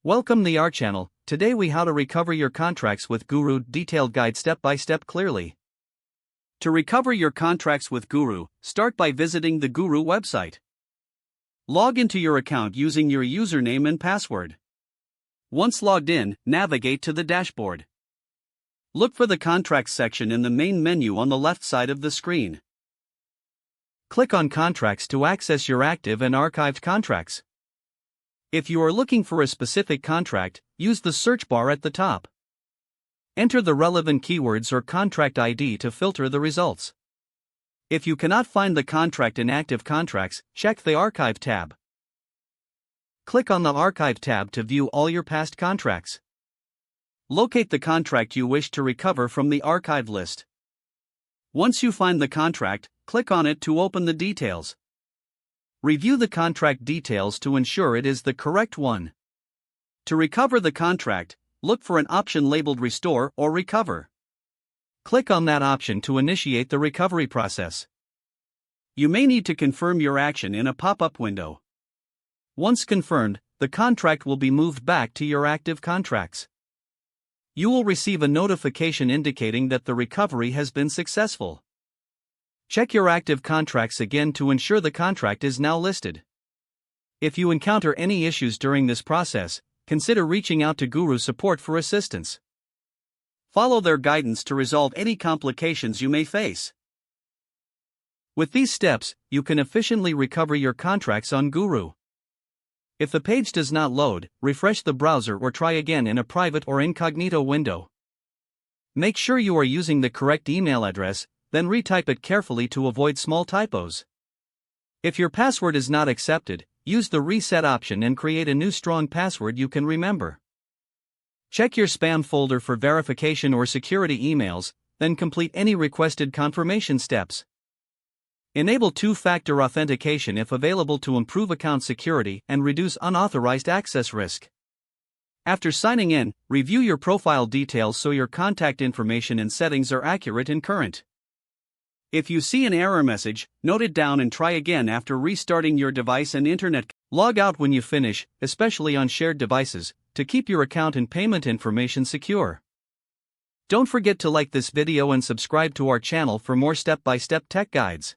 Welcome to our channel. Today we how to recover your contracts with Guru, detailed guide step by step clearly. To recover your contracts with Guru, start by visiting the Guru website. Log into your account using your username and password. Once logged in, navigate to the dashboard. Look for the Contracts section in the main menu on the left side of the screen. Click on Contracts to access your active and archived contracts. If you are looking for a specific contract, use the search bar at the top. Enter the relevant keywords or contract ID to filter the results. If you cannot find the contract in Active Contracts, check the Archive tab. Click on the Archive tab to view all your past contracts. Locate the contract you wish to recover from the archive list. Once you find the contract, click on it to open the details. Review the contract details to ensure it is the correct one. To recover the contract, look for an option labeled Restore or Recover. Click on that option to initiate the recovery process. You may need to confirm your action in a pop-up window. Once confirmed, the contract will be moved back to your active contracts. You will receive a notification indicating that the recovery has been successful. Check your active contracts again to ensure the contract is now listed. If you encounter any issues during this process, consider reaching out to Guru support for assistance. Follow their guidance to resolve any complications you may face. With these steps, you can efficiently recover your contracts on Guru. If the page does not load, refresh the browser or try again in a private or incognito window. Make sure you are using the correct email address, then retype it carefully to avoid small typos. If your password is not accepted, use the reset option and create a new strong password you can remember. Check your spam folder for verification or security emails, then complete any requested confirmation steps. Enable two-factor authentication if available to improve account security and reduce unauthorized access risk. After signing in, review your profile details so your contact information and settings are accurate and current. If you see an error message, note it down and try again after restarting your device and internet. Log out when you finish, especially on shared devices, to keep your account and payment information secure. Don't forget to like this video and subscribe to our channel for more step-by-step tech guides.